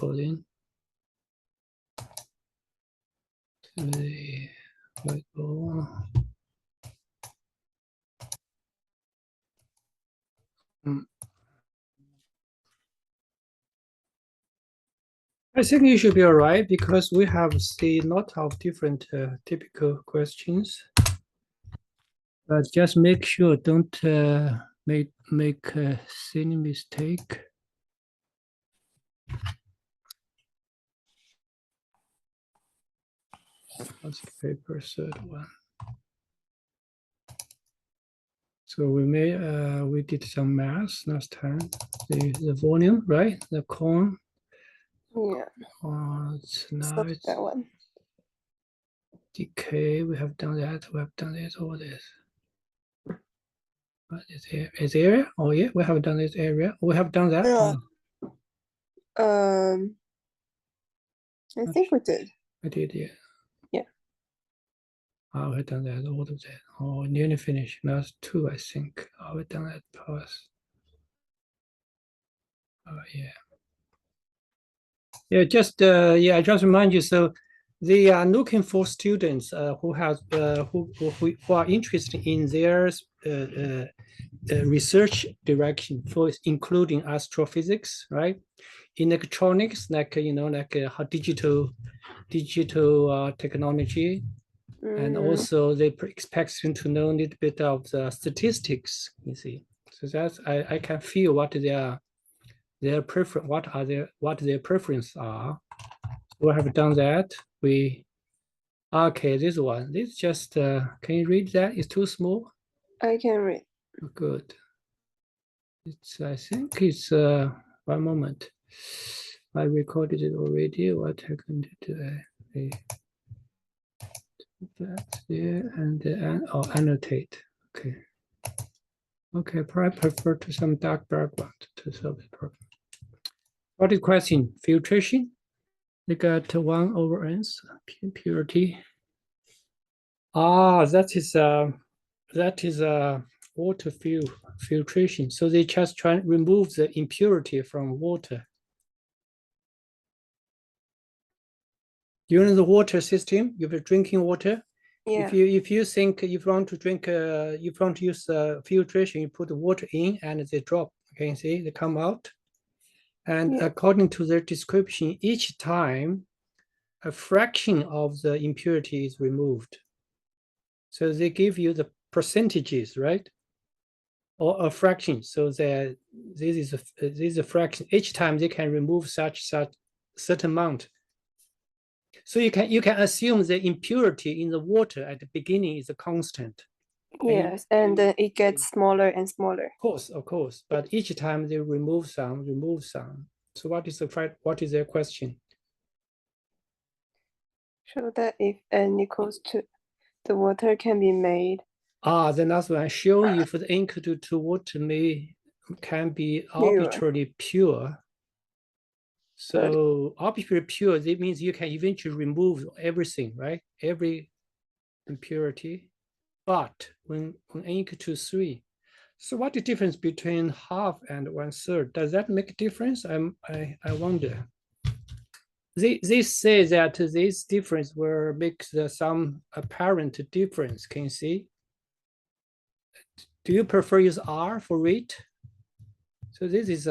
according to the label. I think you should be all right because we have seen a lot of different typical questions. But just make sure don't make a silly mistake. What's the paper third one? So we did some math last time. The volume, right? The cone. Yeah. Now it's that one. decay. We have done that. We have done this. All this. What is area? Oh yeah, we have done this area. We have done that. Yeah. I think we did. I did, yeah. Yeah. I have done that. All of that. Oh, nearly finished. Last two, I think. I have done that past. Yeah. Yeah, just I just remind you. So they are looking for students who are interested in their research direction, for including astrophysics, right? In electronics, like how digital technology, and also they expect you to know a little bit of the statistics. You see, so that's I can feel what their preference, what their preference are. We have done that. Okay, this one. This just can you read that? It's too small. I can read. Good. I think it's 1 moment. I recorded it already. What happened to that there and annotate. Okay. Okay, I prefer to some dark background to solve the problem. What is question? Filtration. They got 1/n purity. That is water filtration. So they just try to remove the impurity from water. During the water system, if you're drinking water, Yeah. if you think you want to drink, you want to use filtration, you put the water in and they drop. Okay, you see they come out. And according to their description, each time a fraction of the impurity is removed. So they give you the percentages, right? Or a fraction. So that this is a fraction. Each time they can remove such certain amount. So you can assume the impurity in the water at the beginning is a constant. Yes, and then it gets smaller and smaller. Of course. But each time they remove some. So what is their question? Show that if n equals 2, the water can be made. Then that's one. Show if the ink to water can be arbitrarily pure. So arbitrarily pure, that means you can eventually remove everything, right? Every impurity. But when n equal to 3, so what the difference between half and 1/3? Does that make a difference? I wonder. They say that this difference will make some apparent difference. Can you see? Do you prefer use R for rate? So this is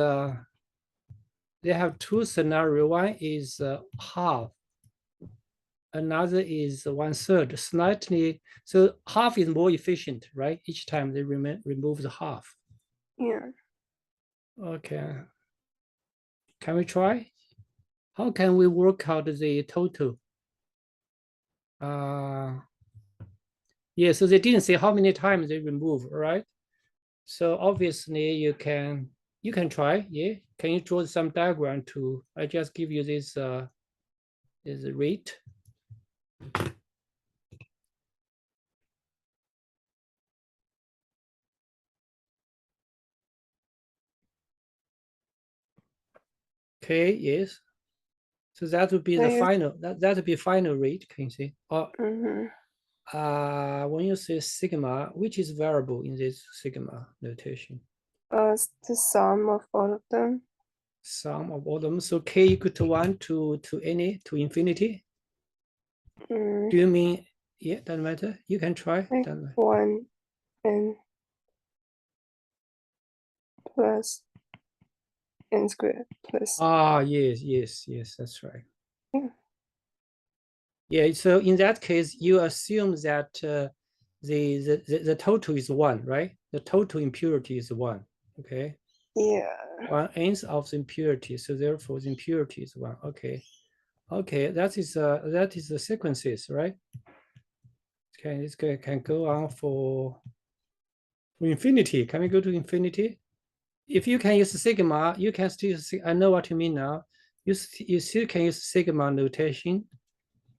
they have two scenarios. One is half. Another is 1/3, slightly. So half is more efficient, right? Each time they remove the half. Yeah. Okay. Can we try? How can we work out the total? Yeah, so they didn't say how many times they remove, right? So obviously you can try, yeah. Can you draw some diagram to, I just give you this rate. Okay, yes. So that would be the final, that would be final rate, can you see? Or when you say sigma, which is variable in this sigma notation? The sum of all of them. Sum of all them. So k equal to 1 to any to infinity. Do you mean, yeah, doesn't matter. You can try. Like Doesn't matter. 1 n plus n squared plus. Ah, yes, that's right. Yeah. Yeah, so in that case, you assume that the total is 1, right? The total impurity is 1, okay? Yeah. 1 nth of the impurity, so therefore the impurity is 1, okay. Okay, that is the sequences, right? Okay, this can go on for infinity. Can we go to infinity? If you can use sigma, you can still see, I know what you mean now. You still can use sigma notation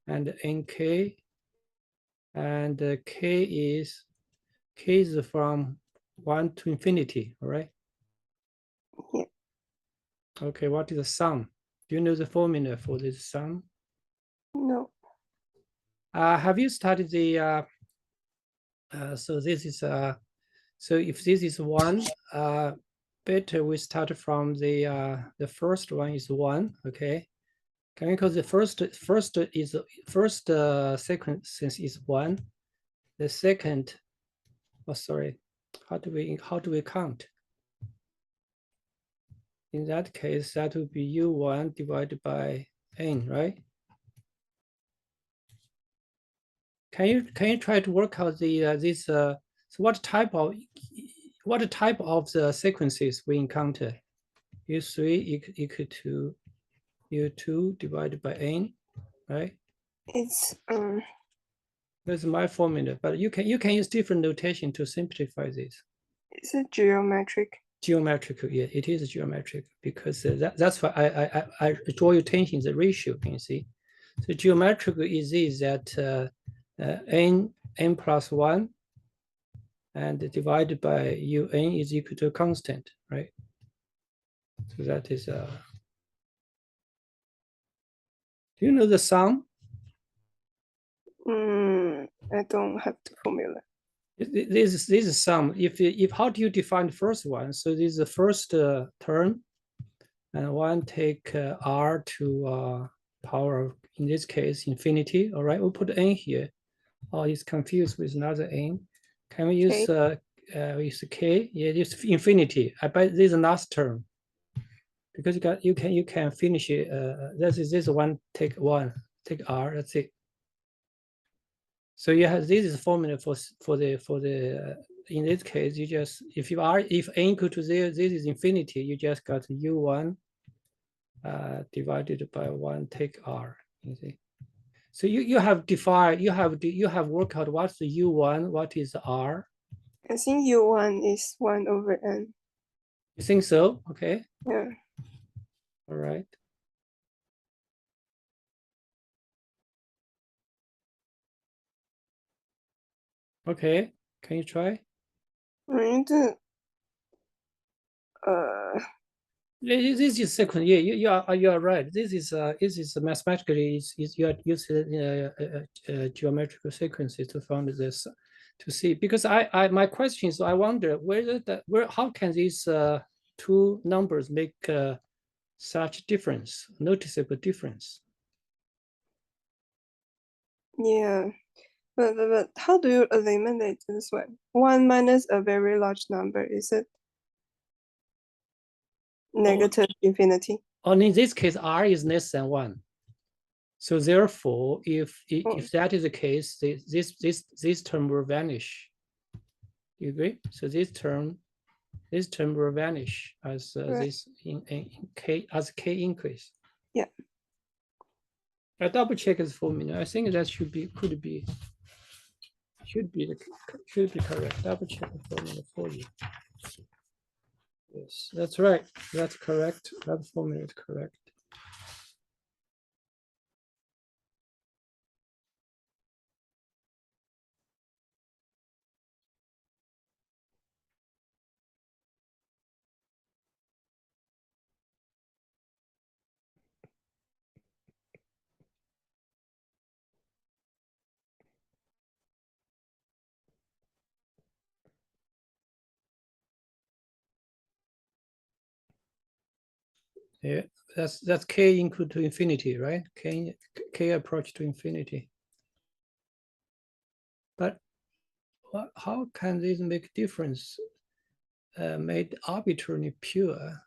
and nk, and k is from 1 to infinity, all right? Yeah. Okay, what is the sum? Do you know the formula for this sum? No. Have you studied the, so this is, so if this is 1, better we start from the first one is 1, okay? Because the first sequence is 1. The second, oh sorry, how do we count? In that case, that would be u1 divided by n, right? Can you try to work out the this so what type of the sequences we encounter? U3 equal to u2 divided by n, right? It's That's my formula, but you can use different notation to simplify this. Is it geometric? Geometric, yeah, it is geometric because that's why I draw your attention the ratio. Can you see? So geometric is this that n plus 1 and divided by un is equal to a constant, right? So that is do you know the sum? I don't have the formula. This is sum. If how do you define the first one? So this is the first term, and one take r to power of, in this case, infinity. All right, we'll put n here. Oh, it's confused with another n. Can we use k? Yeah, use infinity. I bet this is the last term because you can finish it. This one take r. That's it. So you have this is formula for the in this case you just if n equal to 0, this is infinity. You just got u1 divided by 1 take r. You see. So you have defined you have worked out what's the u1, what is the r. I think u1 is 1 over n. You think so? Okay. Yeah. All right. Okay. Can you try? This is second. Yeah, you are right. This is mathematically is you are using geometrical sequences to find this to see because I my question is I wonder where how can these two numbers make such difference, noticeable difference? Yeah. But how do you eliminate this one? 1 minus a very large number, is it negative infinity? And in this case, r is less than 1. So therefore, if that is the case, this term will vanish. You agree? So this term will vanish as this in k as k increase. Yeah. I double check this formula. I think that should be correct. Double check the formula for you. Yes, that's right. That's correct. That formula is correct. Yeah, that's k equal to infinity, right? K approach to infinity. But how can this make difference? Made arbitrarily pure.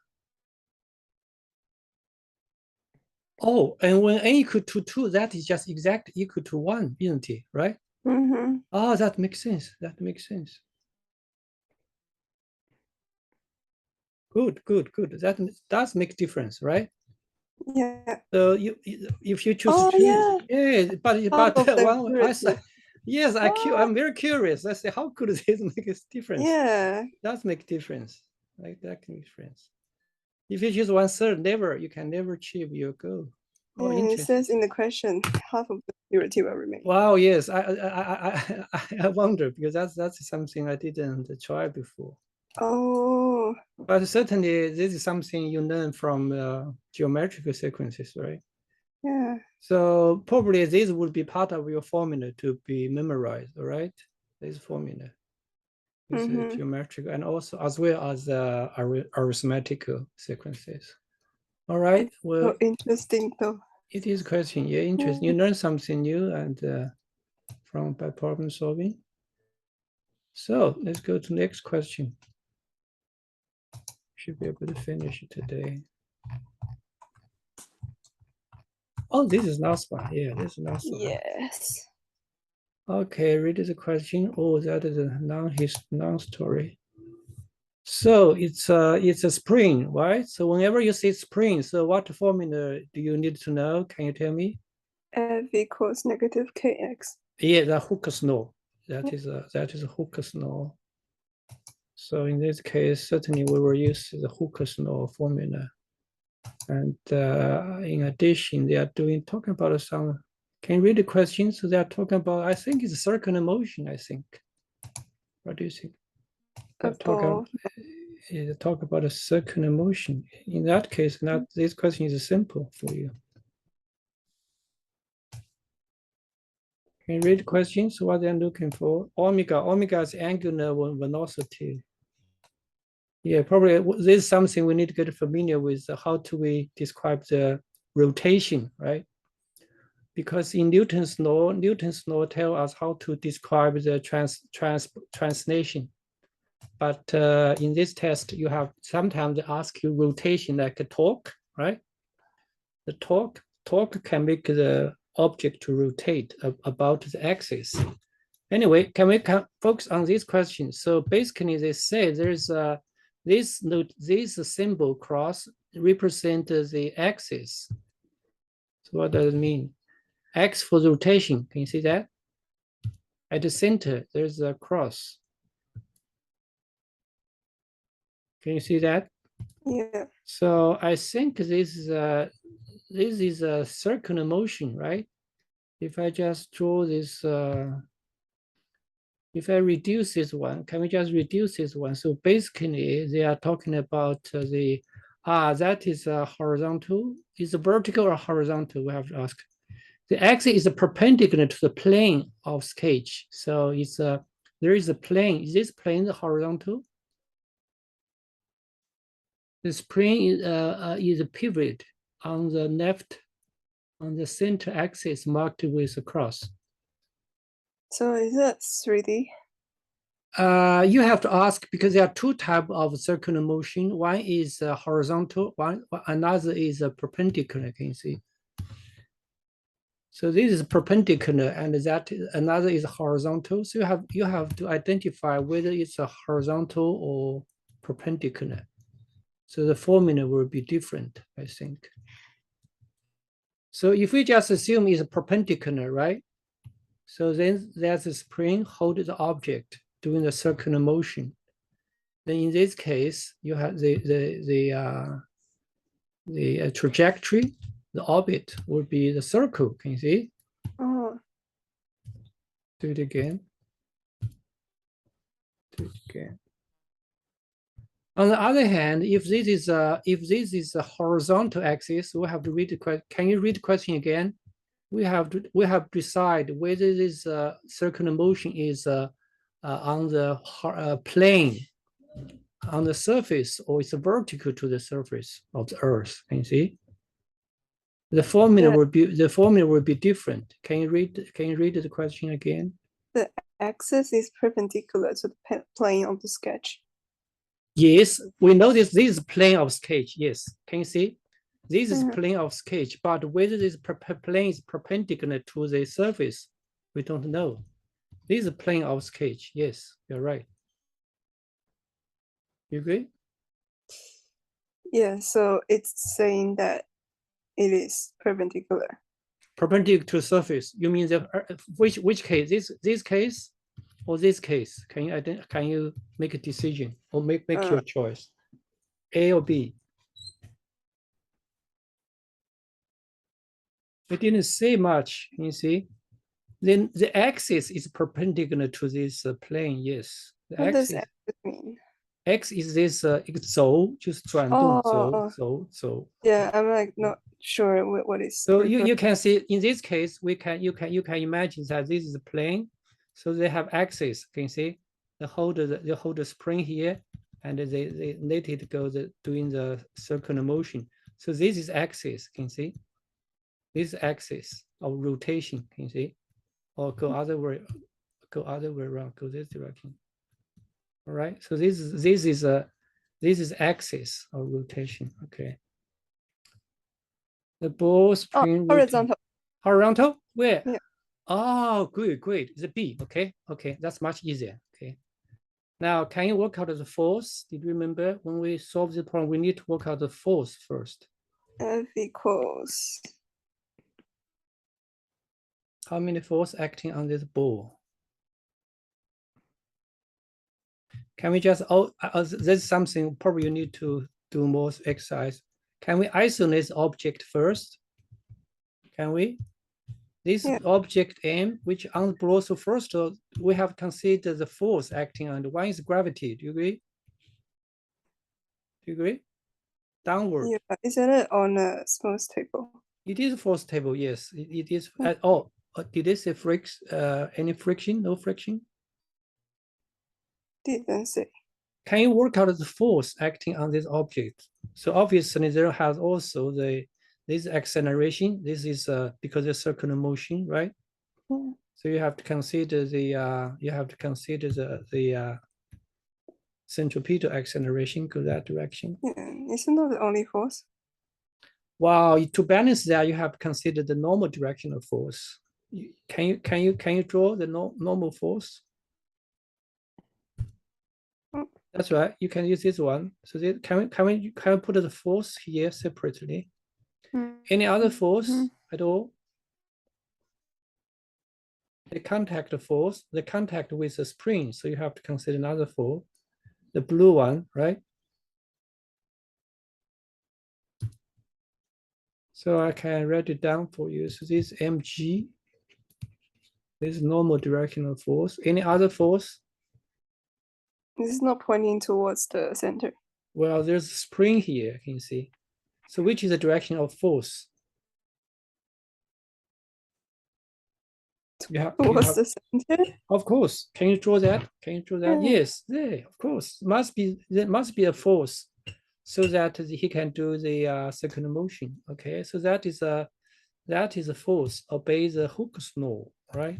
Oh, and when n equal to 2, that is just exact equal to 1, isn't it? Right? Mm-hmm. Oh, that makes sense. That makes sense. Good. That does make difference, right? Yeah. So if you choose Oh, two, yeah. but Half of the one I said, impurity. yes, I'm very curious. I say, how could this make a difference? Yeah. It does make difference, like that difference. If you choose 1/3, you can never achieve your goal. Oh, And it interesting. says in the question, half of the impurity will remain. Wow, yes, I wonder because that's something I didn't try before. Oh. But certainly, this is something you learn from geometrical sequences, right? Yeah. So probably this would be part of your formula to be memorized, all right? This formula is geometric and also as well as arithmetical sequences. All right. Well, so interesting though. it is question. Yeah, interesting. You learn something new and by problem solving. So let's go to next question. Should be able to finish it today. Oh, this is last one. Yeah, this is last one. Yes. Okay, read the question. Oh, that is a non-story. So it's a spring, right? So whenever you see spring, so what formula do you need to know? Can you tell me? F equals negative kx. Yeah, the Hooke's law. That is a Hooke's law. So in this case, certainly we will use the Hooke's law formula. And in addition, they are talking about some. Can you read the question? So they are talking about. I think it's circular motion. I think. What do you think? Talk about a circular motion. In that case, this question is simple for you. Can you read the questions? What they're looking for? Omega is angular velocity. Yeah, probably this is something we need to get familiar with. How do we describe the rotation, right? Because in Newton's law tells us how to describe the translation. But in this test, you have sometimes they ask you rotation like a torque, right? The torque can make the object to rotate about the axis. Anyway, can we focus on this question? So basically, they say there's this symbol cross represent the axis. So what does it mean? X for the rotation. Can you see that? At the center, there's a cross. Can you see that? Yeah. So I think this is a circular motion, right? If I just draw this, if I reduce this one, can we just reduce this one? So basically, they are talking about that is a horizontal. Is it vertical or horizontal? We have to ask. The axis is perpendicular to the plane of sketch. So it's there is a plane. Is this plane the horizontal? This plane is a pivot on the left, on the center axis marked with a cross. So is that 3D? You have to ask because there are two types of circular motion. One is horizontal, another is perpendicular. Can you see? So this is perpendicular, and that another is horizontal. So you have to identify whether it's a horizontal or perpendicular. So the formula will be different, I think. So if we just assume it's perpendicular, right? So then there's a spring hold the object doing the circular motion. Then in this case, you have the trajectory, the orbit would be the circle. Can you see? Oh. Do it again. Do it again. On the other hand, if this is a horizontal axis, we have to read the question. Can you read the question again? We have to decide whether this circular motion is on the plane on the surface or it's vertical to the surface of the Earth. Can you see? The formula will be different. Can you read the question again? The axis is perpendicular to the plane of the sketch. Yes, we know this is plane of sketch. Yes, can you see? This is Mhm. plane of sketch, but whether this plane is perpendicular to the surface, we don't know. This is plane of sketch. Yes, you're right. You agree? Yeah, so it's saying that it is perpendicular. Perpendicular to surface. You mean the which case? This case or this case? Can you make a decision or make your choice? A or B? It didn't say much. You see, then the axis is perpendicular to this plane. Yes, the What does axis. axis mean? X is this 一个轴，就是转动轴。 Yeah, I'm like not sure what is. So you can see in this case, you can imagine that this is a plane. So they have axis. Can you see? They hold the spring here, and they let it go doing the circular motion. So this is axis. Can you see? This is axis of rotation. Can you see? Or go other way around. Go this direction. All right. So this is axis of rotation. Okay. The ball spring horizontal. Horizontal? Where? Yeah. Oh, great. It's a B. Okay. That's much easier. Okay. Now, can you work out the force? Did you remember when we solve the problem, we need to work out the force first. F equals. How many force acting on this ball? Can we just, there's something probably you need to do more exercise. Can we isolate this object first? Can we? This object M, which on the ball, so first we have considered the force acting on, one is gravity. Do you agree? Downward. Yeah, isn't it on a force table? It is a force table, yes. It is at all. Did they say any friction? No friction? Didn't say. Can you work out the force acting on this object? So obviously there has also this acceleration. This is because of circular motion, right? Yeah. So you have to consider the centripetal acceleration go that direction. Yeah, isn't that the only force? Wow, to balance that, you have to consider the normal direction of force. Can you draw the normal force? That's right. You can use this one. So can we put the force here separately? Any other force at all? The contact force, the contact with the spring. So you have to consider another force, the blue one, right? So I can write it down for you. So this mg, this is normal directional force. Any other force? This is not pointing towards the center. Well, there's a spring here, can you see? So which is the direction of force? Towards the center? Of course. Can you draw that? Yes, there, of course. There must be a force so that he can do the circular motion. Okay, so that is a force obey the Hooke's law, right?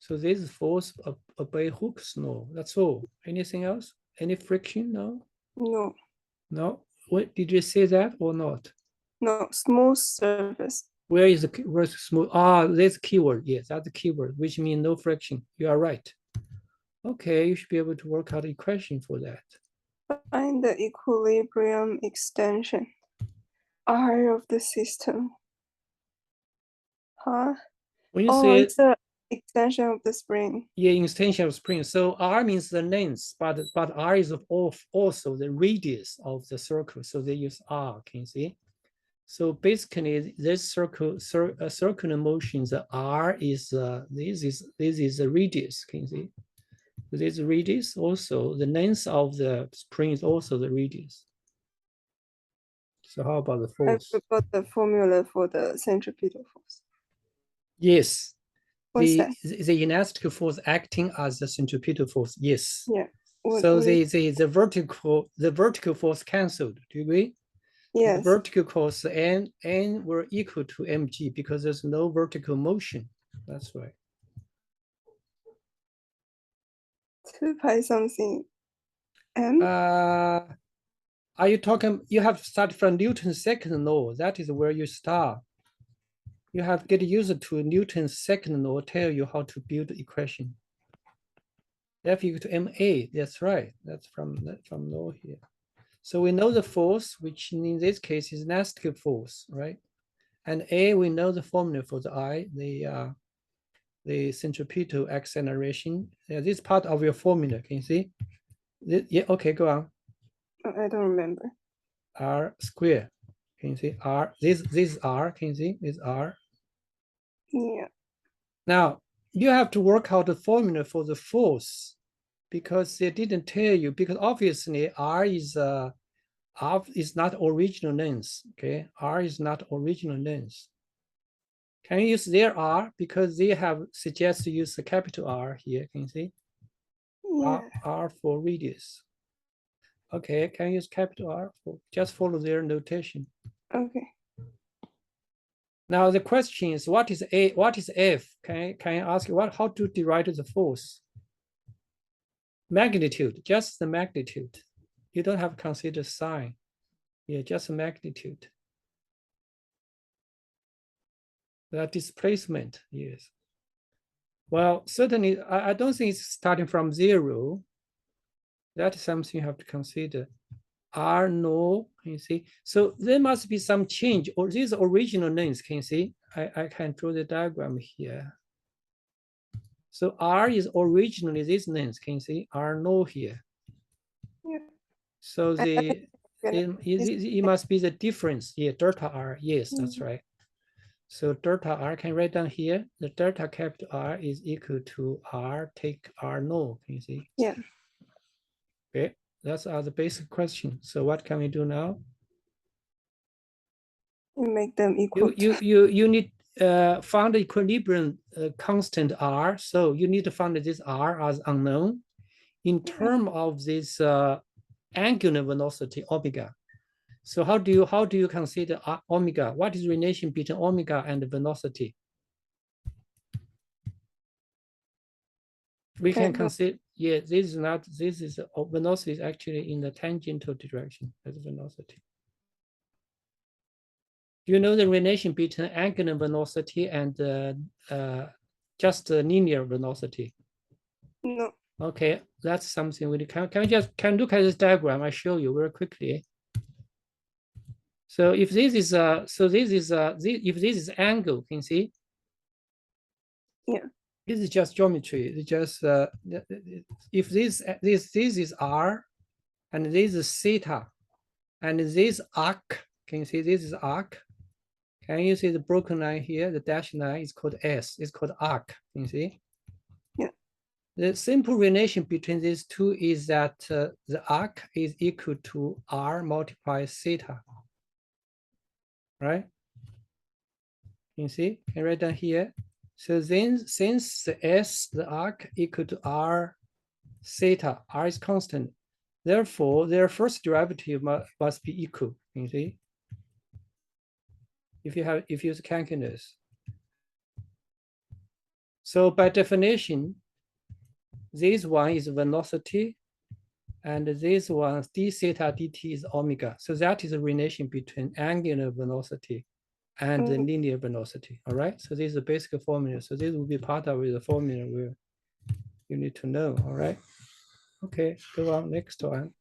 So this is force obey Hooke's law. That's all. Anything else? Any friction? No. No. What did you say that or not? No, smooth surface. Where is the word smooth? Ah, that's keyword. Yes, that's the keyword, which means no friction. You are right. Okay, you should be able to work out the equation for that. Find the equilibrium extension, R of the system. Huh? When you say it's the extension of the spring. Yeah, extension of spring. So R means the length, but R is also the radius of the circle. So they use R. Can you see? So basically, this circular motion, the R is this is the radius. Can you see? This radius also the length of the spring is also the radius. So how about the force? I forgot the formula for the centripetal force. Yes. What's that? The inelastic force acting as the centripetal force. Yes. Yeah. So what is, the vertical force canceled. Do you agree? The yes, vertical force N were equal to mg because there's no vertical motion. That's right. 2 pi something m. Are you talking? You have to start from Newton's second law. That is where you start. You have to get used to Newton's second law. Tell you how to build the equation. F equal to ma. That's right. That's from law here. So we know the force, which in this case is negative force, right? And A, we know the formula for the I, the centripetal acceleration. This is part of your formula. Can you see? Yeah. Okay. Go on. I don't remember. R square. Can you see R? This is R. Can you see? This R. Yeah. Now you have to work out the formula for the force because they didn't tell you. Because obviously R is not original length. Okay, R is not original length. Can you use their R because they have suggested to use the capital R here? Can you see? Yeah. R for radius. Okay, can you use capital R for just follow their notation? Okay. Now the question is, what is A? What is F? Can I ask you how to derive the force? Magnitude, just the magnitude. You don't have to consider sign. Yeah, just magnitude. The displacement, yes. Well, certainly, I don't think it's starting from 0. That is something you have to consider. R no, can you see? So there must be some change, or these original lengths, can you see? I can draw the diagram here. So R is originally this length, can you see? R no here. Yeah. So it must be the difference here, delta R. Yes, that's right. So delta R can write down here. The delta capital R is equal to R take R no. Can you see? Yeah. Okay, that's the basic question. So what can we do now? You make them equal. You need find the equilibrium constant R. So you need to find this R as unknown in terms of this angular velocity omega. So how do you consider omega? What is the relation between omega and the velocity? We can consider, yeah, this is velocity is actually in the tangential direction as velocity. Do you know the relation between angular velocity and just linear velocity? No. Okay, that's something we can look at this diagram. I show you very quickly. So if this is if this is angle, can you see? Yeah. This is just geometry. It's just if this is R, and this is theta, and this arc. Can you see this is arc? Can you see the broken line here? The dashed line is called S. It's called arc. Can you see? Yeah. The simple relation between these two is that the arc is equal to R multiplied theta. Right? You see? Can you write down here? So then, since the arc equal to R theta, R is constant. Therefore, their first derivative must be equal. You see? If you use calculus. So by definition, this one is velocity, and this one d theta dt is omega. So that is a relation between angular velocity and the linear velocity. All right. So this is the basic formula. So this will be part of the formula where you need to know. All right. Okay. Go on next one.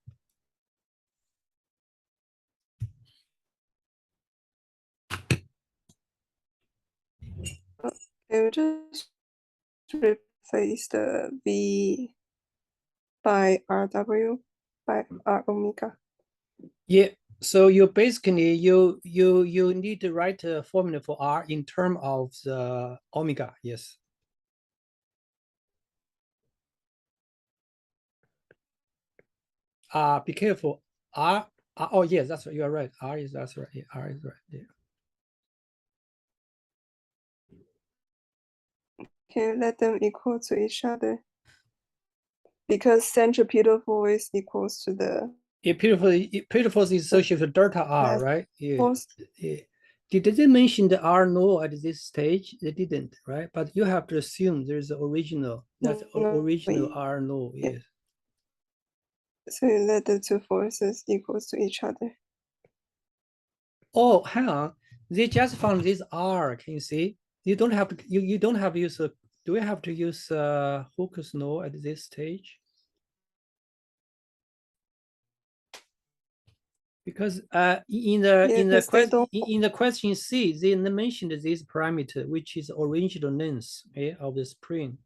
Okay, just replace the V by RW by R omega. Yeah. So you basically you need to write a formula for R in terms of the omega. Yes. Be careful. R. Oh yes, that's right. You are right. That's right. Yeah, R is right. Yeah. Can you let them equal to each other? because centripetal force equals to the Yeah, pedophile force is associated with delta R, mass right? Yeah. force. Yeah. Did they mention the R null at this stage? They didn't, right? But you have to assume there's the original, that's No, original R null, yeah. yes. So you let the two forces equals to each other. Oh, hang on. They just found this R, can you see? You don't have to, you don't have to use, do we have to use Hooke's null at this stage? Because in the question C, they mentioned this parameter, which is original length of the spring.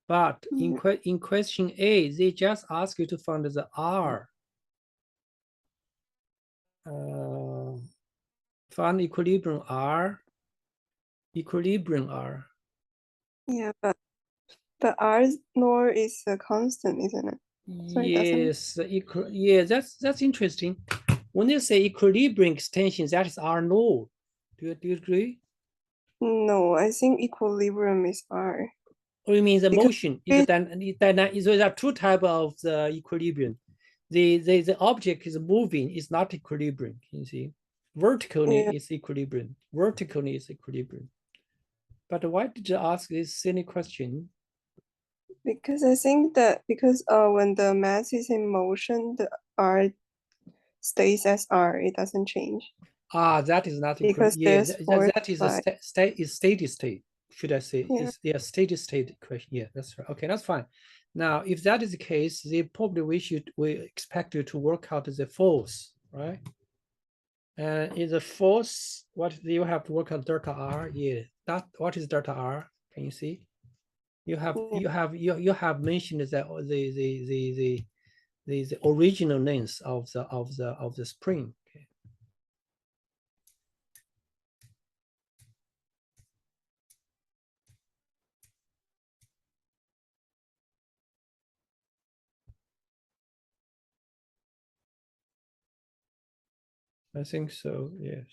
But in question A, they just ask you to find the R. Find equilibrium R. Equilibrium R. Yeah, but the R nor is a constant, isn't it? So yes, yeah, that's interesting. When they say equilibrium extension, that is R null. Do you agree? No, I think equilibrium is R. Or you mean the Because motion is dynamic? So there are two types of the equilibrium. The object is moving, is not equilibrium. Can you see? Vertically is equilibrium. Vertically is equilibrium. But why did you ask this silly question? Because I think that when the mass is in motion, the R stays as R. It doesn't change. That is not because yeah, there's force that is by. a steady state. Should I say? Yeah. It's steady state question. Yeah, that's right. Okay, that's fine. Now, if that is the case, they probably we expect you to work out the force, right? And in the force, what you have to work out delta R. Yeah, that what is delta R? Can you see? You have mentioned that the original length of the spring. Okay. I think so, yes.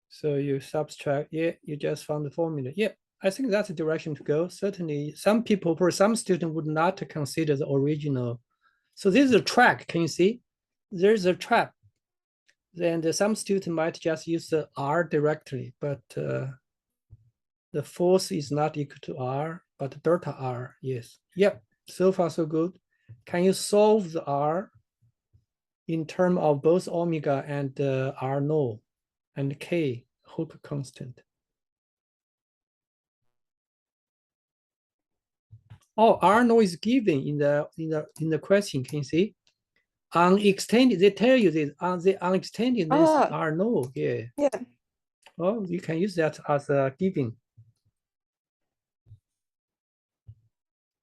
So you subtract, yeah, you just found the formula. Yeah, I think that's the direction to go. Certainly, some people, for some student would not consider the original. So this is a track, can you see? There's a trap. Then some student might just use the R directly, but the force is not equal to R, but delta R, yes. Yep, so far so good. Can you solve the R in terms of both omega and R null and K Hooke constant? Oh, R null is given in the question. Can you see? Unextended, they tell you this on the unextended this R null. Yeah. Yeah. Oh, you can use that as a given.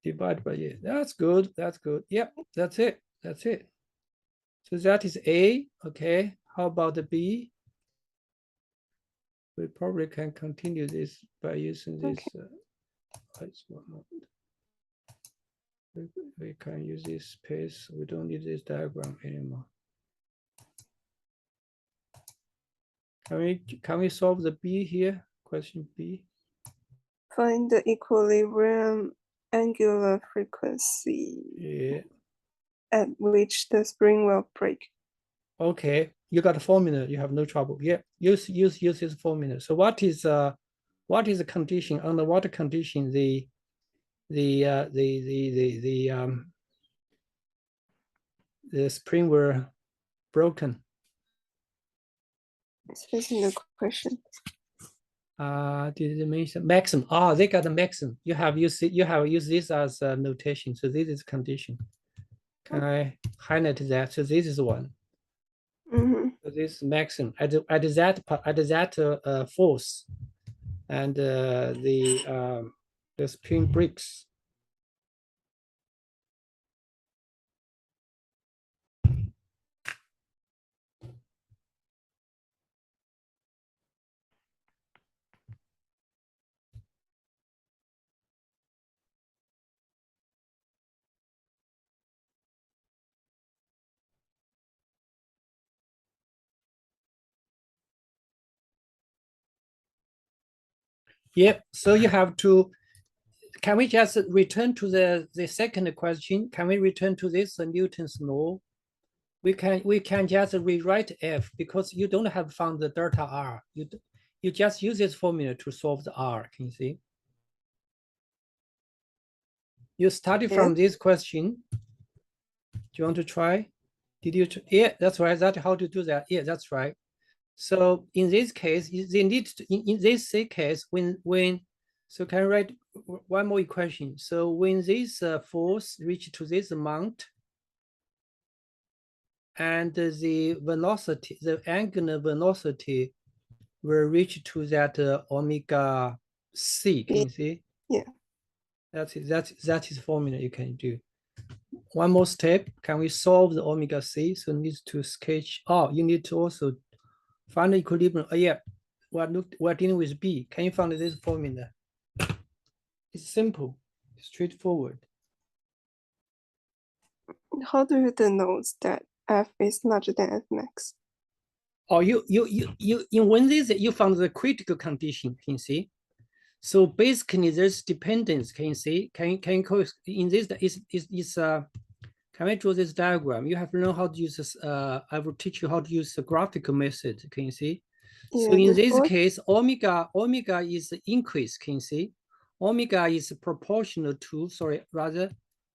Divide by yeah. That's good. That's good. Yep. That's it. That's it. So that is A. Okay. How about the B? We probably can continue this by using this. We can use this space. We don't need this diagram anymore. Can we solve the B here? Question B. Find the equilibrium angular frequency at which the spring will break. Okay, you got a formula. You have no trouble. Yeah, use this formula. So what is the condition, under what condition the spring were broken? It's in the question. Did they mention maximum? Oh, they got the maximum. You have used this as a notation. So this is condition. Can I highlight that? So this is one. So this maximum at that force, and the spring breaks. Yep. So you have to can we just return to the second question? Can we return to this Newton's law? We can just rewrite F because you don't have found the delta R. You just use this formula to solve the R. Can you see? You started from this question. Do you want to try? Did you? Yeah, that's right. That's how to do that. Yeah, that's right. So in this case, they need to, in this case, when so can I write one more equation? So when this force reach to this amount, and the velocity, the angular velocity, will reach to that omega c. Can you see? Yeah. That is formula you can do. One more step. Can we solve the omega c? So needs to sketch. Oh, you need to also find the equilibrium. Oh yeah, we're dealing with B. Can you find this formula? It's simple, straightforward. How do you denote that F is larger than F max? Oh, when this you found the critical condition. Can you see? So basically, there's dependence. Can you see? Can you in this is can I draw this diagram? You have to know how to use this. I will teach you how to use the graphical method. Can you see? Yeah, So in this case, omega is increase. Can you see? Omega is proportional to, sorry, rather,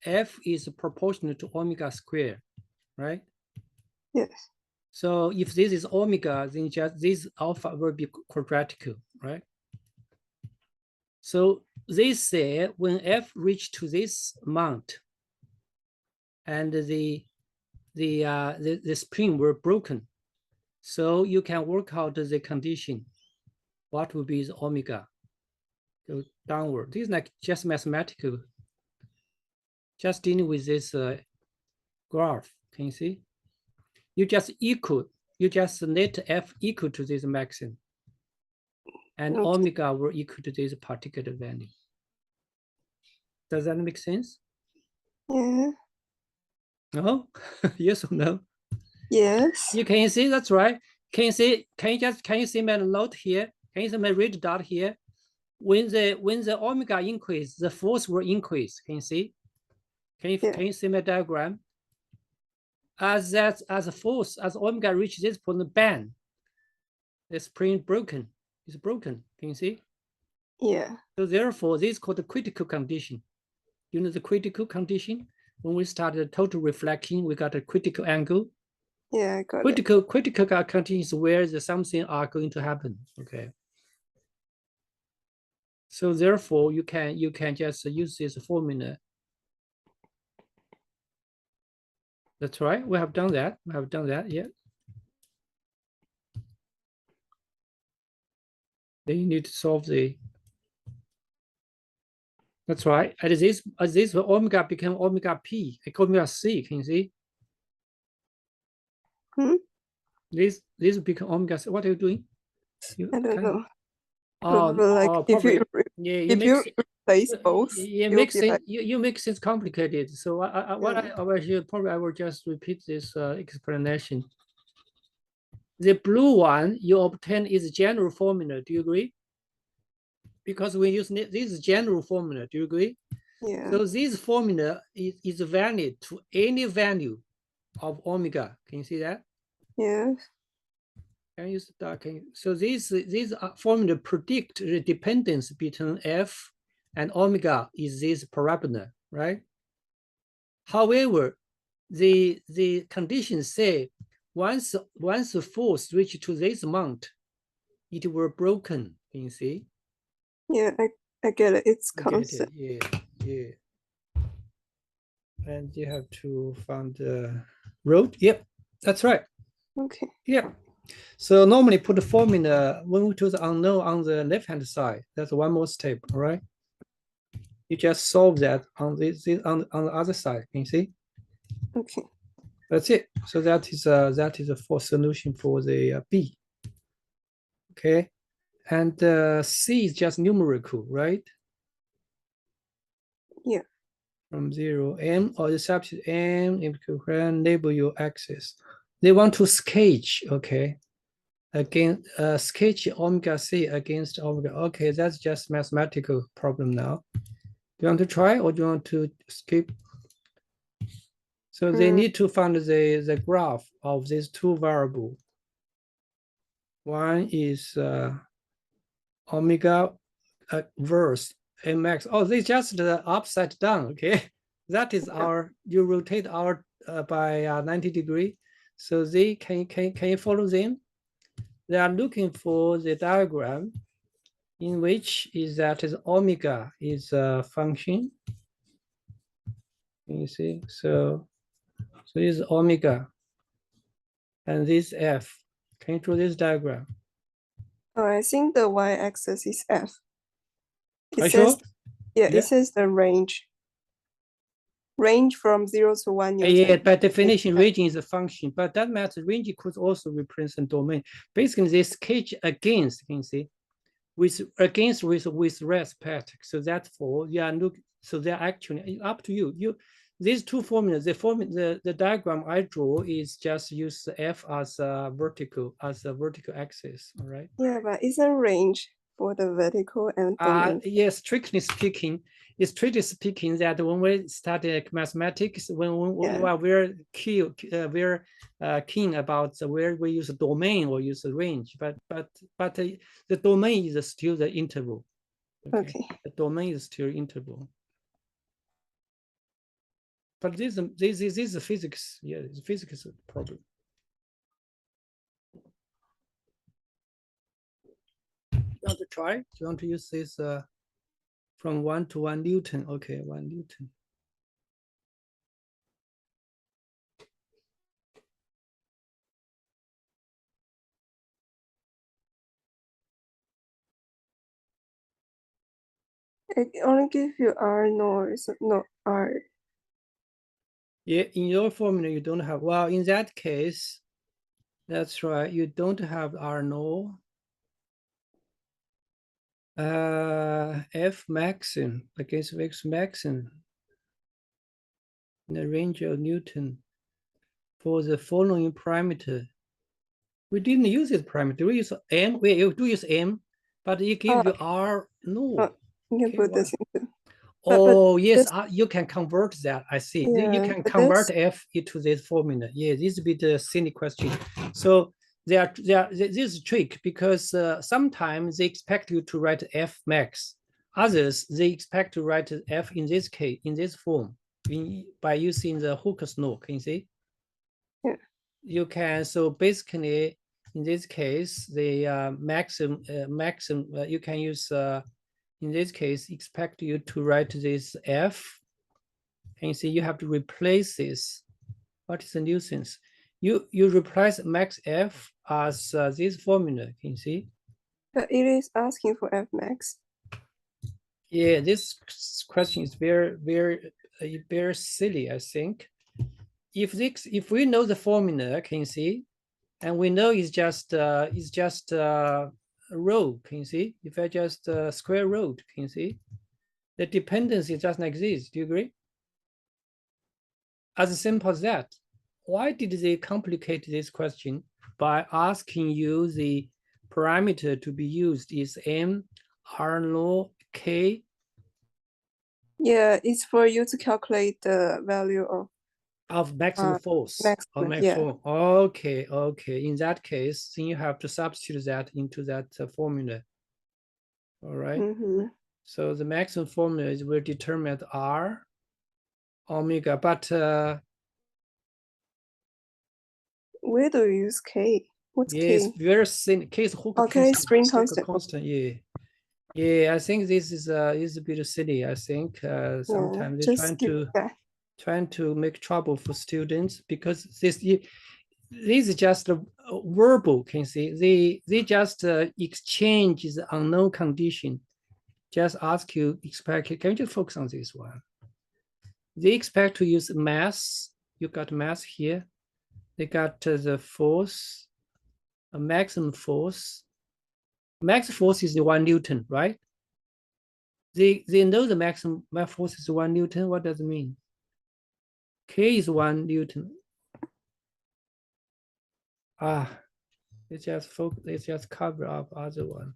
F is proportional to omega square, right? Yes. So if this is omega, then just this alpha will be quadratical, right? So they say when F reach to this amount, and the spring were broken, so you can work out the condition. What will be the omega? Go downward. This is like just mathematical. Just dealing with this graph. Can you see? You just let F equal to this maximum, and Okay. omega will equal to this particular value. Does that make sense? Yeah. No? Yes or no? Yes. You can see that's right. Can you see? Can you see my note here? Can you see my red dot here? When the omega increase, the force will increase. Can you see? Can you see my diagram? As omega reaches this point, bang, the spring broken. It's broken. Can you see? Yeah. So therefore, this is called the critical condition. You know the critical condition? When we started total reflection, we got a critical angle. Yeah, I got it. Critical condition is where the something are going to happen. Okay. So therefore, you can just use this formula. That's right. We have done that. We have done that. Yeah. Then you need to solve the. That's right. As this omega become omega p, omega c. Can you see? This become omega c. What are you doing? I don't know. Oh, but like if you replace both, you make things you make things complicated. So I will just repeat this explanation. The blue one you obtain is general formula. Do you agree? Because we use this general formula. Do you agree? Yeah. So this formula is valid to any value of omega. Can you see that? Yes. Can you start? So these formula predict the dependence between F and omega is this parabola, right? However, the conditions say once the force reach to this amount, it will broken. Can you see? Yeah, I get it. It's constant. Yeah. And you have to find the road. Yep, that's right. Okay. Yeah. So normally put the formula when we do the unknown on the left-hand side. That's one more step, all right? You just solve that on this on the other side. Can you see? Okay. That's it. So that is a for solution for the B. Okay, and C is just numerical, right? Yeah. From 0 m or the substitute m label your axis. They want to sketch, okay? Again, sketch omega c against omega. Okay, that's just mathematical problem now. Do you want to try or do you want to skip? So they need to find the graph of these two variables. One is omega verse mx. Oh, they just upside down. Okay, that is our. You rotate our by 90 degree. So they can you follow them? They are looking for the diagram in which is that is omega is a function. You see, so this is omega, and this f. Can you draw this diagram? Oh, I think the y-axis is f. Are you sure? Yeah, it says the range from 0 to 1 Newton. Yeah, by definition, range is a function, but that matter, range could also represent domain. Basically, they sketch against, you can see, with respect. So therefore, yeah, look, so they're actually up to you. These two formulas, the diagram I draw is just use f as a vertical axis. All right. Yeah, but isn't range for the vertical and domain? Yes, strictly speaking, that when we study mathematics, when we are very keen about where we use domain or use range, but the domain is still the interval. Okay. The domain is still interval. But this is a physics. Yeah, it's a physics problem. You want to try? Do you want to use this from 1 to 1 Newton? Okay, 1 Newton. It only gives you R noise, no R. Yeah, in your formula, you don't have, well, in that case, that's right, you don't have R null. F maxim against X maxim in the range of Newton for the following parameter. We didn't use this parameter, we use M, we do use M, but it gives you R null. You can put this into. Oh, yes, you can convert that. I see. Yeah, you can convert f into this formula. Yeah, this would be the silly question. So this is trick because sometimes they expect you to write f max. Others, they expect to write f in this case, in this form, by using the Hooke's law. Can you see? Yeah. You can, so basically, in this case, the maximum, you can use in this case, expect you to write this f. And you see, you have to replace this. What is the nuisance? You replace max f as this formula. Can you see? But it is asking for f max. Yeah, this question is very silly, I think. If we know the formula, can you see? And we know it's just a row, can you see? If I just square root, can you see? The dependency doesn't exist. Do you agree? As simple as that. Why did they complicate this question by asking you the parameter to be used is m, r null, k? Yeah, it's for you to calculate the value of maximum force. Yeah. Okay. In that case, then you have to substitute that into that formula. All right. So the maximum formula is will determine r omega, but where do you use k? What's yeah, k? it's very thin. K is Hooke's spring constant. Yeah, I think this is a bit silly. I think sometimes they're trying to make trouble for students because this is just a verbal. Can you see? They just exchange the unknown condition. Just ask you expect. Can you just focus on this one? They expect to use mass. You got mass here. They got the force, a maximum force. Max force is 1 Newton, right? They know the maximum force is 1 Newton. What does it mean? K is 1 Newton. Let's just cover up other one.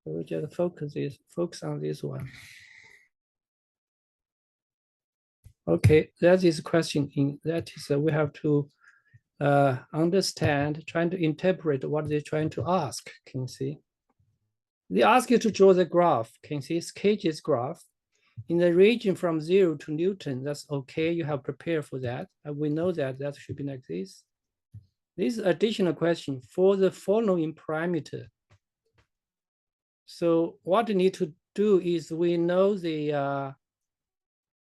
So we just focus on this one. Okay, that is a question in that is we have to understand, trying to interpret what they're trying to ask. Can you see? They ask you to draw the graph. Can you see Cage's graph? In the region from 0 to Newton, that's okay. You have prepared for that. We know that that should be like this. This additional question for the following parameter. So what you need to do is we know the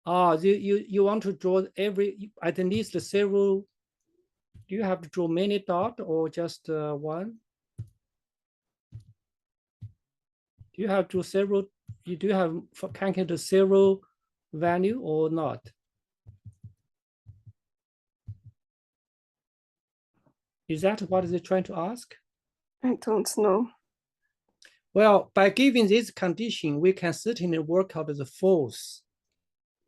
you want to draw every at least several. Do you have to draw many dots or just one? Do you have to several? You do have calculate several value or not? Is that what they're trying to ask? I don't know. Well, by giving this condition, we can certainly work out the force.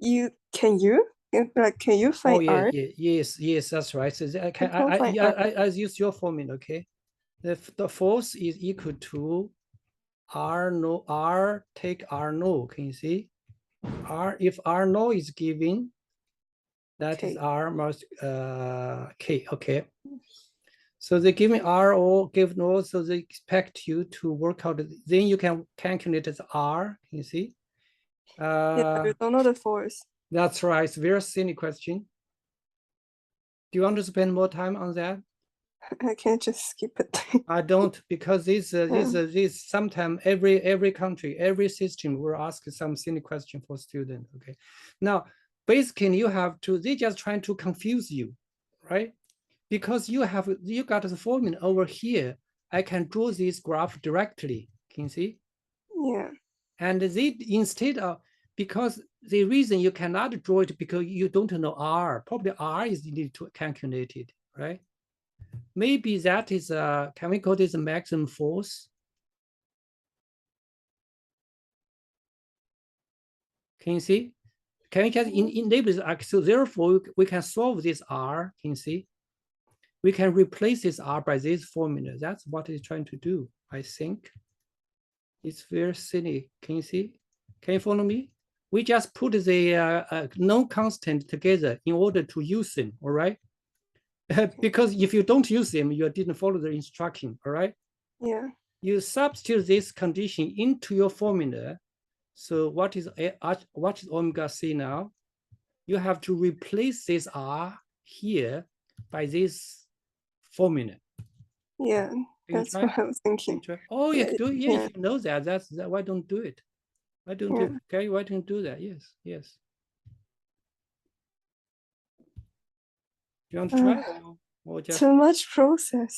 Can you find Oh yeah, R? yes, that's right. So I can can't find R. I use your formula, okay? The force is equal to R no R take R no. Can you see? R if R no is given, that is Okay. R must K. Okay. So they give me R or give no, so they expect you to work out. Then you can calculate the R. Can you see? Yeah, you don't know the force. That's right. It's a very silly question. Do you want to spend more time on that? I can't just skip it. I don't, because this sometimes every country, every system will ask some silly question for student. Okay. Now, basically, you have to. They just trying to confuse you, right? Because you got the formula over here. I can draw this graph directly. Can you see? Yeah. And they instead of, because the reason you cannot draw it because you don't know R. Probably R is needed to calculate it, right? Maybe that is can we call this a maximum force? Can you see? Can we just enable this? So therefore, we can solve this R. Can you see? We can replace this R by this formula. That's what it's trying to do, I think. It's very silly. Can you see? Can you follow me? We just put the known constant together in order to use them, all right? Because if you don't use them, you didn't follow the instruction, all right? Yeah. You substitute this condition into your formula. So what is omega c now? You have to replace this R here by this formula. Yeah, that's what I was thinking. Oh, you can do it. Yeah, Yeah. if you know that, why don't do it? Why don't you? Okay, why don't you do that? Yes, yes. Do you want to try? Or just too much process.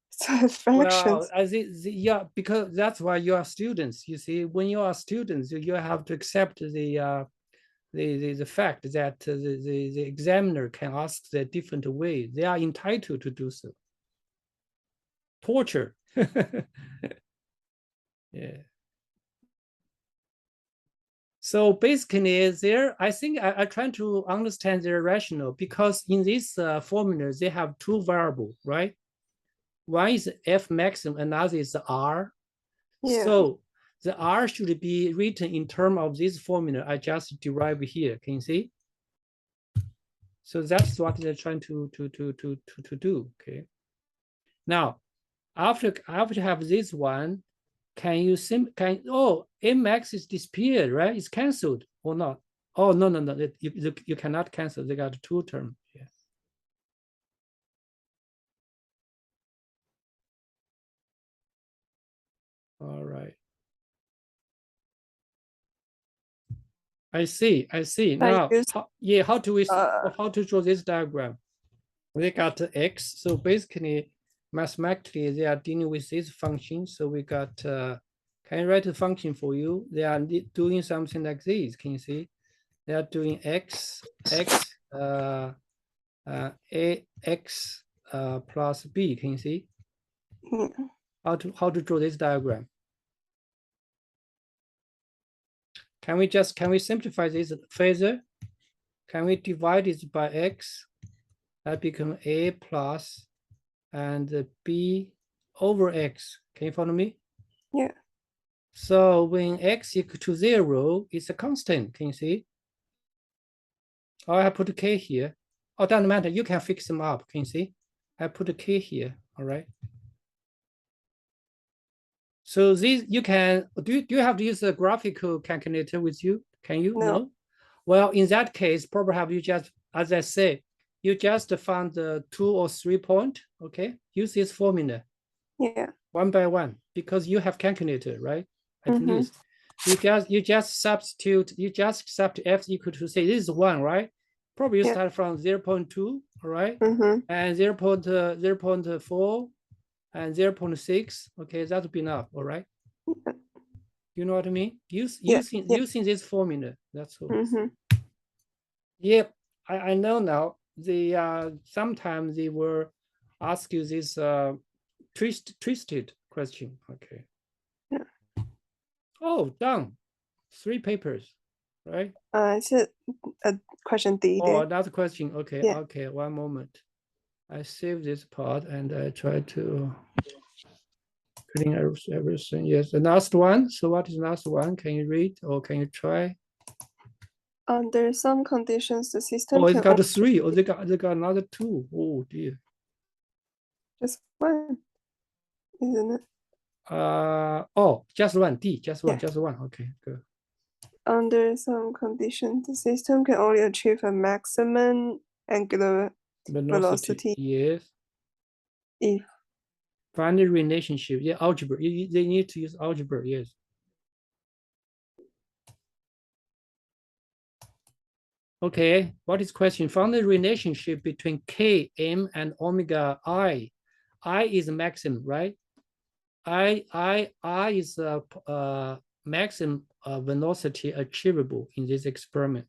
So fractions. well, yeah, because that's why you are students. You see, when you are students, you have to accept the fact that the examiner can ask the different way. They are entitled to do so. Torture. Yeah. So basically, I think I trying to understand their rationale because in this formula they have two variables, right? One is F maximum, another is R. Yeah. So the R should be written in terms of this formula I just derived here. Can you see? So that's what they're trying to do. Okay. Now, after you have this one, can you Mx is disappeared, right? It's canceled or not? Oh no, you cannot cancel. They got two terms. Yeah. All right. I see. Now, how to draw this diagram? We got X. So basically, mathematically, they are dealing with this function. So we got, can I write a function for you? They are doing something like this. Can you see? They are doing X plus B. Can you see? How to draw this diagram? Can we simplify this further? Can we divide it by X? That becomes A plus and B over X. Can you follow me? Yeah. So when X equal to 0, it's a constant. Can you see? Oh, I put a K here. Oh, doesn't matter. You can fix them up. Can you see? I put a K here. All right. So these you can do you have to use a graphical calculator with you? Can you? No. No? Well, in that case, probably have you just, as I say, you just found the 2 or 3 point. Okay. Use this formula Yeah. one by one because you have calculator, right? At Mm-hmm. least. You just substitute f equal to say this is 1, right? Probably you Yeah. start from 0.2, all right? Mm-hmm. And 0.4 and 0.6. Okay, that would be enough, all right? You know what I mean? Yeah. Using this formula, that's all. Mm-hmm. Yep, I know now. Sometimes they will ask you this twisted question. Okay. Yeah. Oh, done. 3 papers, right? It's a question D Oh, there. another question. Okay, Yeah. okay, one moment. I save this part and I try to clean everything. Yes, the last one. So what is the last one? Can you read or can you try? Under some conditions, the system Oh, it's can got only 3. Oh, they got another 2. Oh dear. just one, isn't it? Oh, just one. D, just one, Yeah. just one. Okay, good. Under some conditions, the system can only achieve a maximum angular velocity Yes. if Find the relationship. Yeah, algebra. They need to use algebra. Yes. Okay, what is question? Find the relationship between K, M, and omega I. I is maximum, right? I is a maximum velocity achievable in this experiment.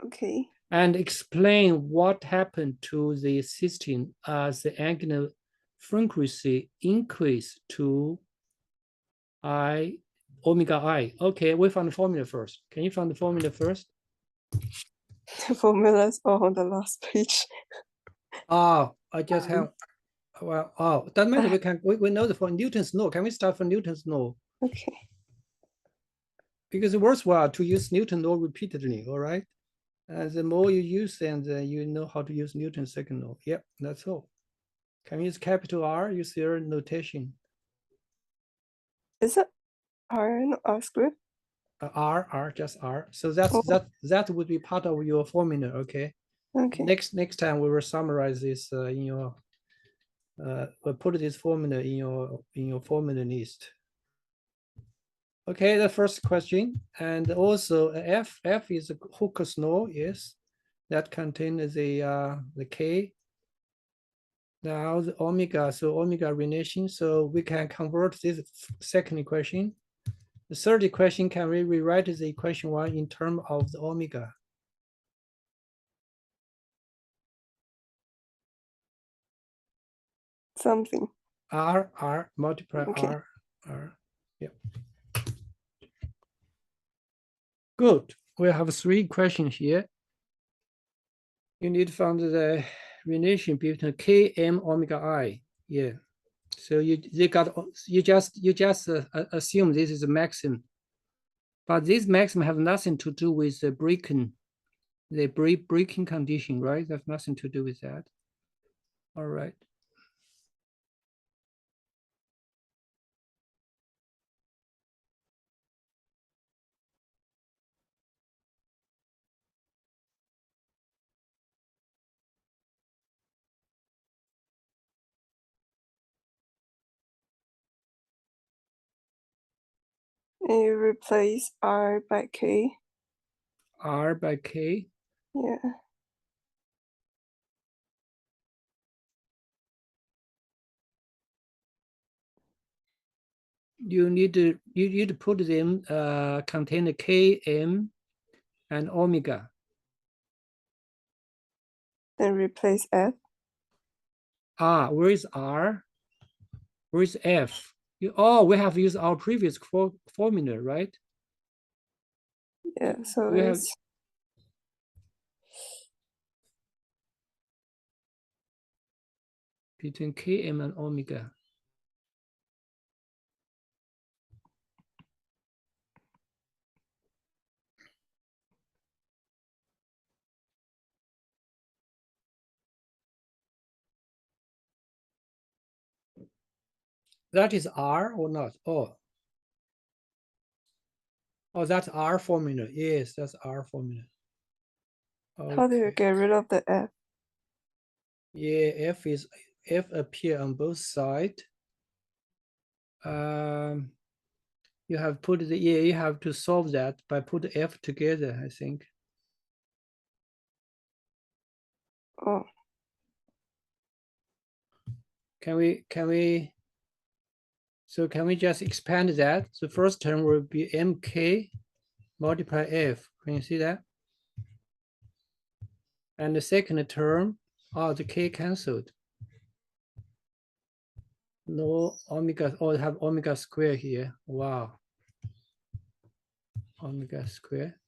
okay. And explain what happened to the system as the angular frequency increase to omega I. Okay, we found the formula first. Can you find the formula first? The formulas are on the last page. Oh, I just have, well, oh, doesn't matter. We know the for Newton's law. Can we start from Newton's law? Okay. Because it's worthwhile to use Newton's law repeatedly, all right? And the more you use, then you know how to use Newton's second law. Yep, that's all. Can we use capital R? Use your notation. Is it R and R script? R, just R. So Oh. that would be part of your formula. Okay. Okay. Next time we will summarize this in your. We'll put this formula in your formula list. Okay, the first question, and also F is a Hooke's law. Yes, that contains the K. Now the omega, so omega relation. So we can convert this second equation. The third equation, can we rewrite the equation 1 in terms of the omega? Something. R multiply Okay. R. Yep. Good. We have 3 questions here. You need to find the relation between K, M, omega I. Yeah. So you just assume this is a maximum, but this maximum have nothing to do with the breaking condition, right? That's nothing to do with that. All right. And you replace R by K. R by K. Yeah. You need to put them contain the K, M, and omega. Then replace F. R, where is R? Where is F? We have used our previous formula, right? Yeah. So We have it's between Km and omega. That is R or not? Oh, that's R formula. Yes, that's R formula. How do you Okay. get rid of the F? Yeah, F appear on both sides. You have put the you have to solve that by put F together, I think. Oh, Can we so can we just expand that? The first term will be MK multiply F. Can you see that? And the second term, the K canceled. No omega, have omega square here. Wow. Omega square.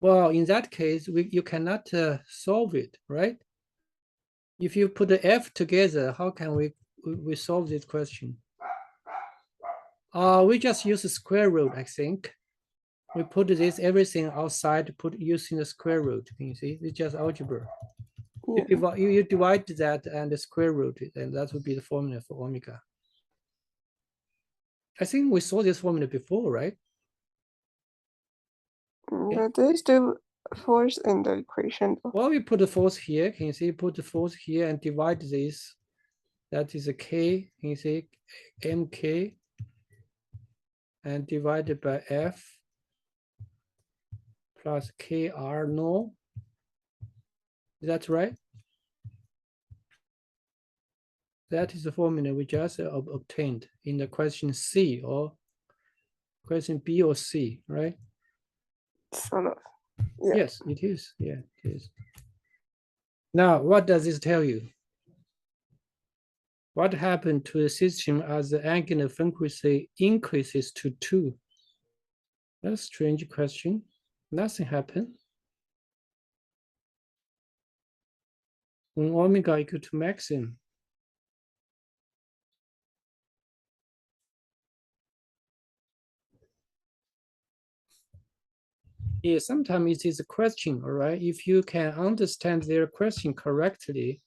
Well, in that case, you cannot solve it, right? If you put the F together, how can we solve this question? We just use the square root, I think. We put this everything outside, put using the square root. Can you see? It's just algebra. yeah. You divide that and the square root, and that would be the formula for omega. I think we saw this formula before, right? But there's still force in the equation though. Well, we put the force here. Can you see? Put the force here and divide this. That is a K. Can you see? MK and divided by F plus KR null. Is that right? That is the formula we just obtained in the question C or question B or C, right? Sort of. Yeah. Yes, it is. Yeah, it is. Now, what does this tell you? What happened to the system as the angular frequency increases to 2? That's a strange question. Nothing happened. When omega equal to maximum. Yeah, sometimes it is a question, all right? If you can understand their question correctly,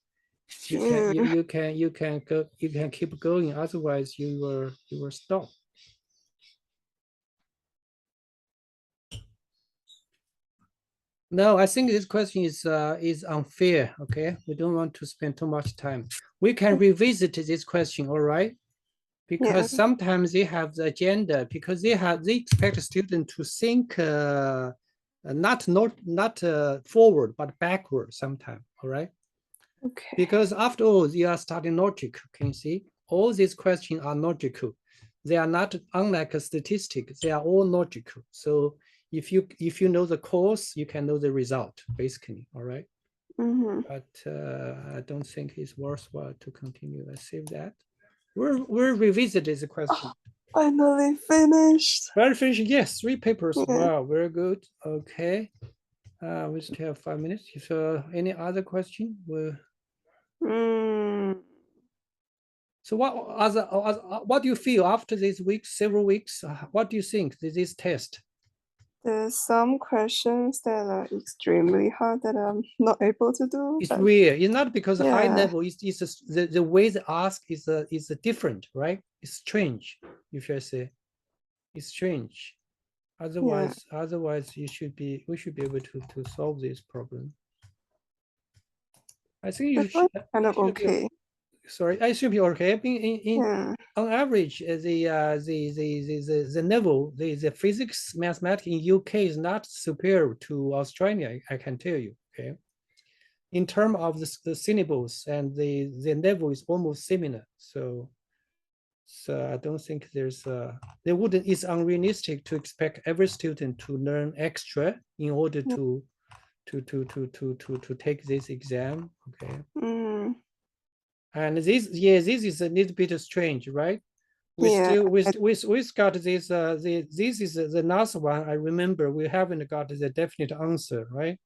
you can keep going. Otherwise, you will stop. No, I think this question is unfair. Okay, we don't want to spend too much time. We can revisit this question, all right? Because sometimes they have the agenda because they expect a student to think not forward but backward sometimes, all right? Okay. Because after all, you are studying logic. Can you see? All these questions are logical. They are not unlike a statistic. They are all logical. So if you know the course, you can know the result, basically. All right. But I don't think it's worthwhile to continue. Let's save that. We'll revisit this question. Finally finished. Very finished. Yes, 3 papers. Yeah. Wow, very good. Okay. We still have 5 minutes. If any other question, So what do you feel after these weeks, several weeks? What do you think this test? There's some questions that are extremely hard that I'm not able to do. It's weird. It's not because high Yeah. level. It's the way they ask is different, right? It's strange. You should say, it's strange. Otherwise, we should be able to solve this problem. I think you should kind of okay. Sorry, I should be okay. On average, the level, the physics mathematics in UK is not superior to Australia. I can tell you. Okay, in terms of the syllables and the level is almost similar. So I don't think it's unrealistic to expect every student to learn extra in order to take this exam. Okay. And this is a little bit strange, right? We got this. This is the last one. I remember we haven't got the definite answer, right?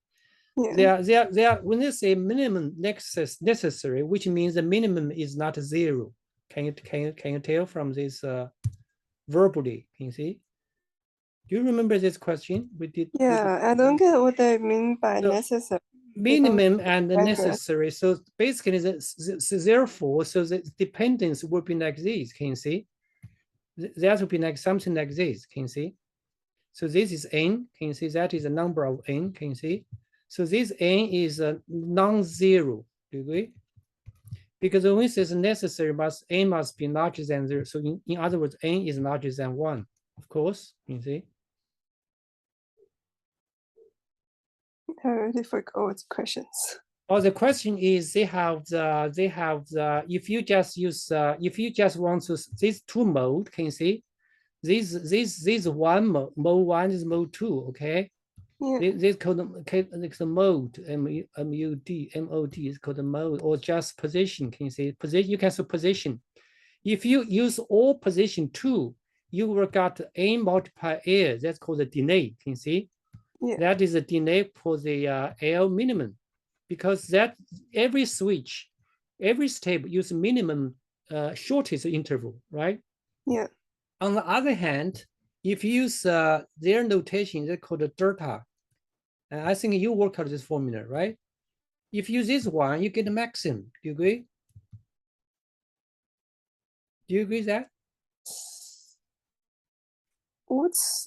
They are when they say minimum necessary, which means the minimum is not 0. Can you tell from this verbally? Can you see? Do you remember this question we did? I don't get what they mean by necessary. Minimum and necessary. So basically, therefore, so the dependence would be like this. Can you see? That would be like something like this, can you see? So this is n, can you see that is a number of n, can you see? So this n is a non-zero, do you agree? Because when it is necessary, n must be larger than 0. So in other words, n is larger than 1, of course, you see? I already forgot questions. Or the question is they have the if you just use if you just want to these two mode, can you see? This one mode 1 is mode 2, okay? Yeah. This called the mode, MOD is called the mode, or just position. Can you see position? You can say position. If you use all position 2, you will got n multiply L. That's called the delay. Can you see? Yeah. That is a delay for the L minimum, because that every switch, every step use minimum shortest interval, right? Yeah. On the other hand, if you use their notation, they're called the delta. I think you work out this formula, right? If you use this one, you get the maximum. Do you agree? Do you agree with that? What's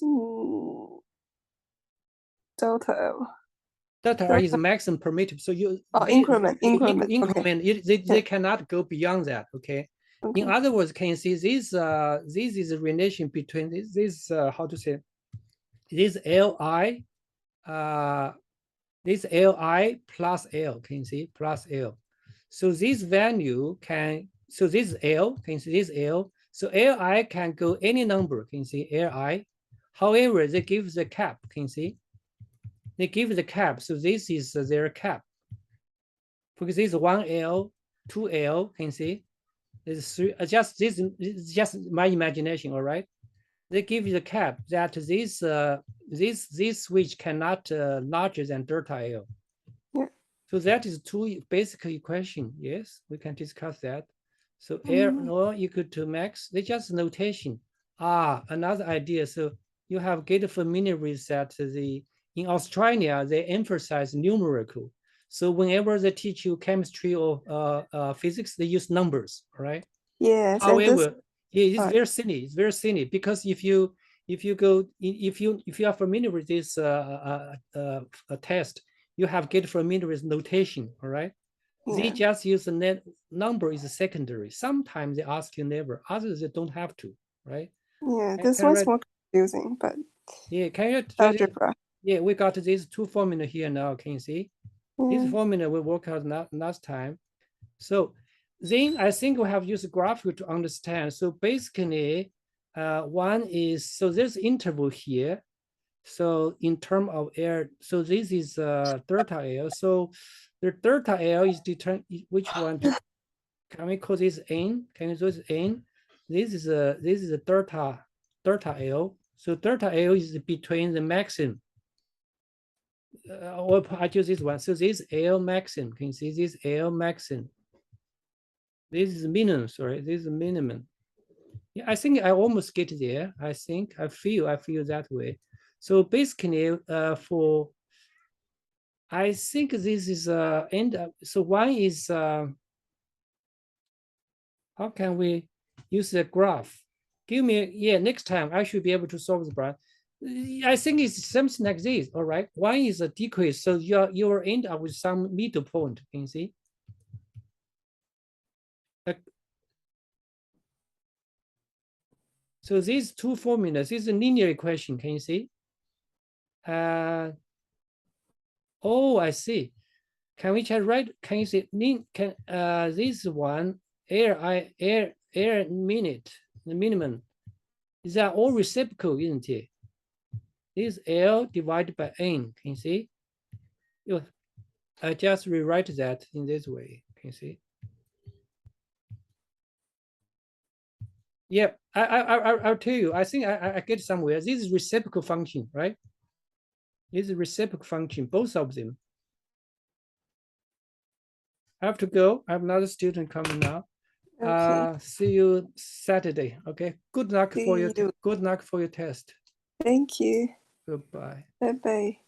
delta L? Delta R is the maximum permitted. So you increment. Okay. They Yeah. cannot go beyond that. Okay. Okay. In other words, can you see this? This is a relation between this how to say this Li, this Li plus L. Can you see plus L? So this value can this L, can you see this L? So Li can go any number. Can you see Li? However, they give the cap. Can you see? They give the cap. So this is their cap. Because this is 1L, 2L. Can you see? This is just this is just my imagination. All right. They give you the cap that this switch cannot larger than delta L. Yeah. So that is two basic equation. Yes, we can discuss that. So L or equal to max. They just notation. Another idea. So you have get familiar with that. In Australia they emphasize numerical. So whenever they teach you chemistry or physics, they use numbers. All right. Yes. However, it's very silly. It's very silly because if you are familiar with this test, you have get familiar with notation. All right. Yeah. They just use the net number is secondary. Sometimes they ask you never. Others they don't have to. Right. Yeah. This one's more confusing, but yeah. Can you algebra? Yeah, we got these two formula here now. Can you see? This formula we work out last time. So then I think we have used graphic to understand. So basically, one is, so there's interval here. So in terms of air, so this is delta L. So the delta L is determined, which one? Can we call this N? Can we do this N? This is a delta L. So delta L is between the maximum. Or I choose this one. So this L maximum. Can you see this L maximum? This is minimum, sorry, this is minimum. Yeah, I think I almost get there. I think I feel that way. So basically, I think this is end up. So one is how can we use the graph? Give me next time I should be able to solve the graph. I think it's something like this. All right, one is a decrease, so you end up with some middle point. Can you see? So these two formulas, this is a linear equation. Can you see? Oh, I see. Can we try right? Can you see? This one air minute, the minimum. These are all reciprocal, isn't it? This L divided by N. Can you see? I just rewrite that in this way. Can you see? Yeah, I'll tell you. I think I get somewhere. This is reciprocal function, right? This is reciprocal function, both of them. I have to go. I have another student coming now. Okay. See you Saturday. Okay. Good luck for your test. Thank you. Goodbye. Bye bye.